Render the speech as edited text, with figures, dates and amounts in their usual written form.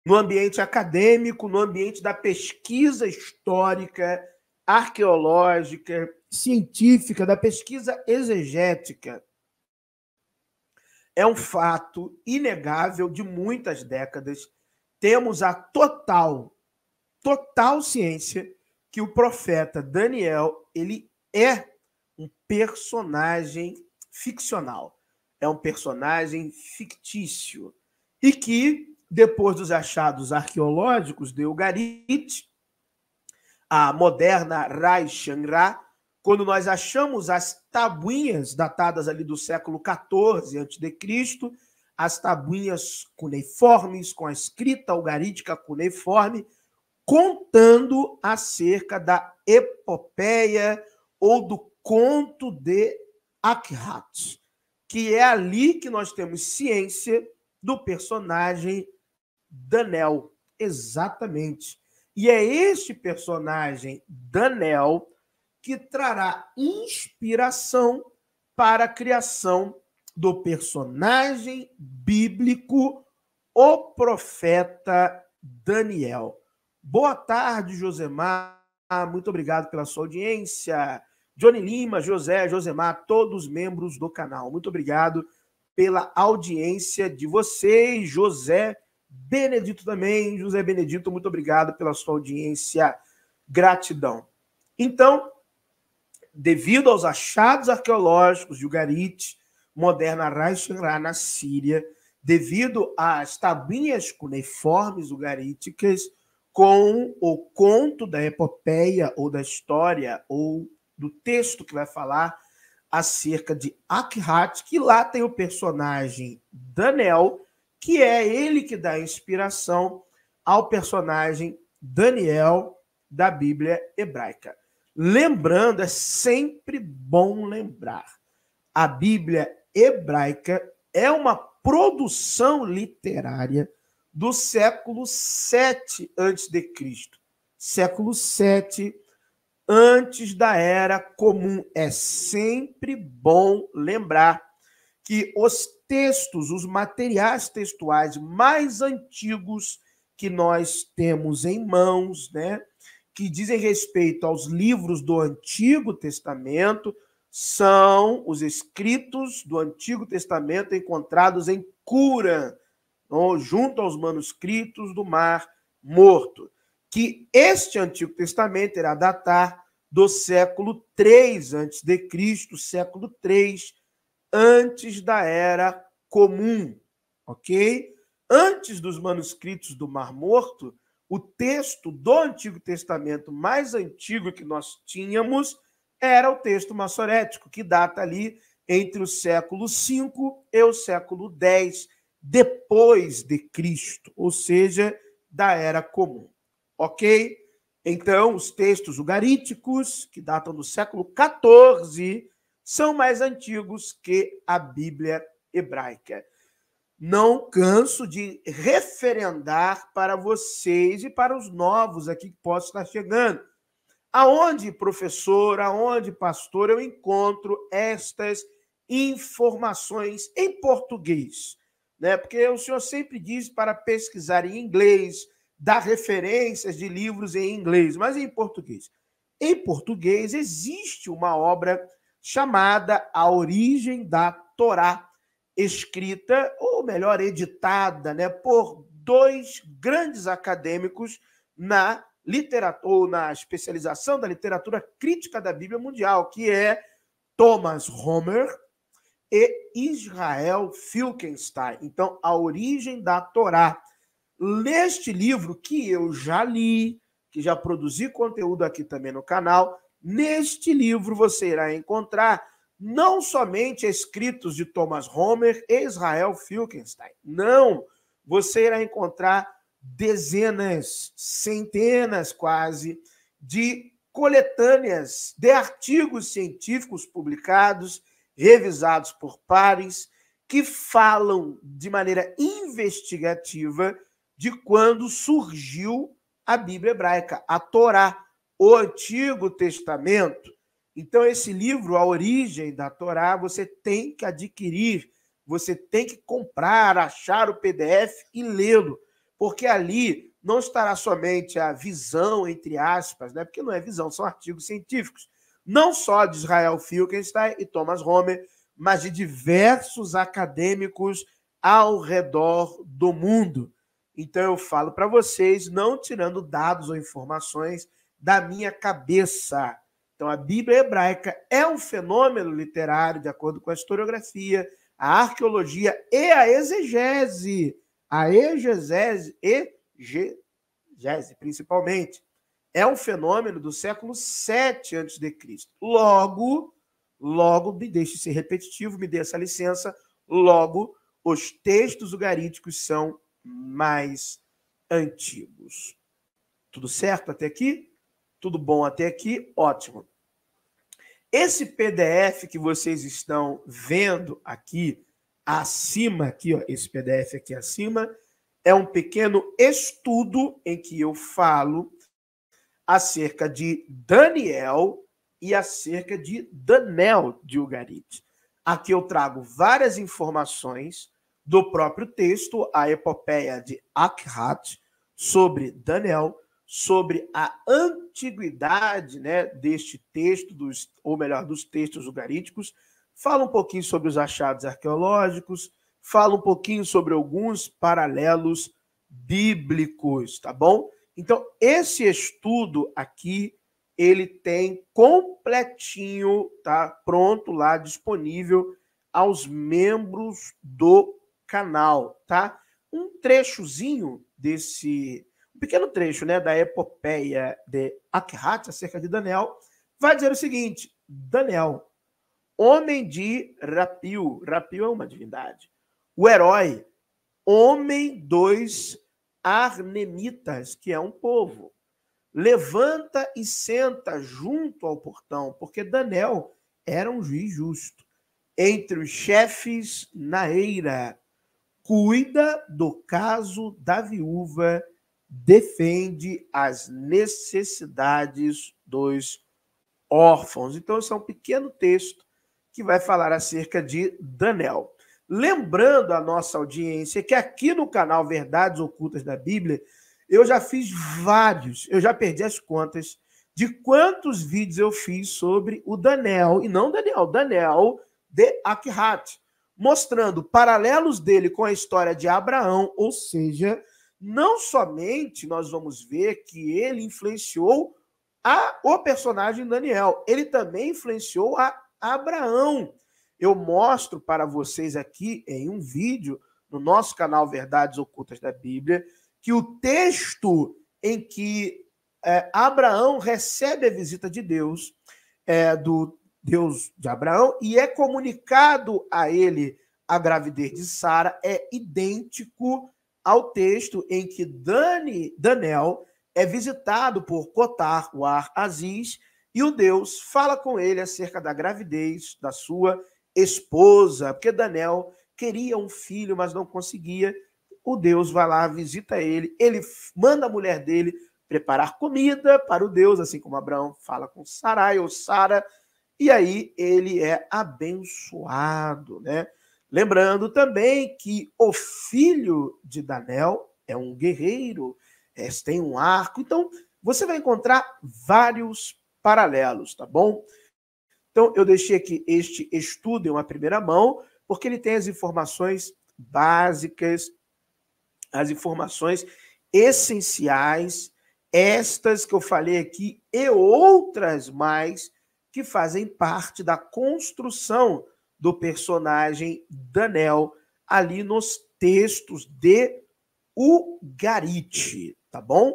no ambiente acadêmico, no ambiente da pesquisa histórica, arqueológica, científica, da pesquisa exegética. É um fato inegável de muitas décadas. Temos a total ciência que o profeta Daniel, ele é um personagem ficcional, é um personagem fictício, e que, depois dos achados arqueológicos de Ugarit, a moderna Rai Shangra, quando nós achamos as tabuinhas datadas ali do século XIV a.C., as tabuinhas cuneiformes, com a escrita ugarítica cuneiforme, contando acerca da epopeia ou do conto de Akhat, que é ali que nós temos ciência do personagem Daniel, exatamente. E é este personagem, Daniel, que trará inspiração para a criação do personagem bíblico, o profeta Daniel. Boa tarde, Josemar. Muito obrigado pela sua audiência. Johnny Lima, José, Josemar, todos membros do canal. Muito obrigado pela audiência de vocês. José Benedito também. José Benedito, muito obrigado pela sua audiência. Gratidão. Então, devido aos achados arqueológicos de Ugarit, moderna Rai Shangra na Síria, devido às tabuinhas cuneiformes ugaríticas, com o conto da epopeia ou da história ou do texto que vai falar acerca de Akhat, que lá tem o personagem Daniel, que é ele que dá inspiração ao personagem Daniel da Bíblia hebraica. Lembrando, é sempre bom lembrar, a Bíblia hebraica é uma produção literária do século VII a.C., século VII, antes da Era Comum. É sempre bom lembrar que os textos, os materiais textuais mais antigos que nós temos em mãos, né, que dizem respeito aos livros do Antigo Testamento, são os escritos do Antigo Testamento encontrados em Qumran, junto aos manuscritos do Mar Morto, que este Antigo Testamento irá datar do século III a.C., século III, antes da Era Comum, ok? Antes dos manuscritos do Mar Morto, o texto do Antigo Testamento mais antigo que nós tínhamos era o texto massorético, que data ali entre o século V e o século X depois de Cristo, ou seja, da Era Comum, ok? Então, os textos ugaríticos, que datam do século XIV, são mais antigos que a Bíblia hebraica. Não canso de referendar para vocês e para os novos aqui que possam estar chegando. Aonde, professor, aonde, pastor, eu encontro estas informações em português? Né? Porque o senhor sempre diz para pesquisar em inglês, dar referências de livros em inglês, mas em português. Em português existe uma obra chamada A Origem da Torá, escrita, ou melhor, editada, né, por dois grandes acadêmicos na literatura, ou na especialização da literatura crítica da Bíblia Mundial, que é Thomas Homer e Israel Finkelstein. Então, A Origem da Torá. Neste livro, que eu já li, que já produzi conteúdo aqui também no canal, neste livro você irá encontrar não somente escritos de Thomas Homer e Israel Finkelstein. Não, você irá encontrar dezenas, centenas quase, de coletâneas de artigos científicos publicados, revisados por pares, que falam de maneira investigativa de quando surgiu a Bíblia hebraica, a Torá, o Antigo Testamento. Então, esse livro, A Origem da Torá, você tem que adquirir, você tem que comprar, achar o PDF e lê-lo, porque ali não estará somente a visão, entre aspas, né? Porque não é visão, são artigos científicos, não só de Israel Finkelstein e Thomas Homer, mas de diversos acadêmicos ao redor do mundo. Então eu falo para vocês, não tirando dados ou informações da minha cabeça. Então a Bíblia hebraica é um fenômeno literário, de acordo com a historiografia, a arqueologia e a exegese. A exegese, principalmente, é um fenômeno do século VII a.C. Logo, me deixe ser repetitivo, me dê essa licença, logo, os textos ugaríticos são mais antigos. Tudo certo até aqui? Tudo bom até aqui? Ótimo. Esse PDF que vocês estão vendo aqui, acima, aqui, ó, esse PDF aqui acima, é um pequeno estudo em que eu falo acerca de Daniel e acerca de Danel de Ugarit. Aqui eu trago várias informações do próprio texto, a epopeia de Akhat, sobre Danel, sobre a antiguidade, né, deste texto, dos textos ugaríticos, fala um pouquinho sobre os achados arqueológicos, fala um pouquinho sobre alguns paralelos bíblicos, tá bom? Então, esse estudo aqui, ele tem completinho, tá? Pronto lá, disponível aos membros do canal, tá? Um trechozinho desse, um pequeno trecho, né, da epopeia de Akhat, acerca de Daniel, vai dizer o seguinte: Daniel, homem de Rapil, Rapil é uma divindade, o herói, homem dos Arnemitas, que é um povo, levanta e senta junto ao portão, porque Daniel era um juiz justo, entre os chefes na eira, cuida do caso da viúva, defende as necessidades dos órfãos. Então, esse é um pequeno texto que vai falar acerca de Daniel. Lembrando a nossa audiência que aqui no canal Verdades Ocultas da Bíblia, eu já fiz vários, eu já perdi as contas de quantos vídeos eu fiz sobre o Daniel, e não Daniel, Daniel de Akhat, mostrando paralelos dele com a história de Abraão, ou seja, não somente nós vamos ver que ele influenciou o personagem Daniel, ele também influenciou a Abraão. Eu mostro para vocês aqui em um vídeo no nosso canal Verdades Ocultas da Bíblia que o texto em que Abraão recebe a visita de Deus, do Deus de Abraão, e é comunicado a ele a gravidez de Sara, é idêntico ao texto em que Daniel é visitado por Cotar, o Ar-Aziz, e o Deus fala com ele acerca da gravidez da sua esposa, porque Daniel queria um filho, mas não conseguia. O Deus vai lá, visita ele, ele manda a mulher dele preparar comida para o Deus, assim como Abraão fala com Sarai ou Sara, e aí ele é abençoado, né? Lembrando também que o filho de Daniel é um guerreiro, tem um arco, então você vai encontrar vários paralelos, tá bom? Então, eu deixei aqui este estudo em uma primeira mão, porque ele tem as informações básicas, as informações essenciais, estas que eu falei aqui e outras mais que fazem parte da construção do personagem Daniel ali nos textos de Ugarit, tá bom?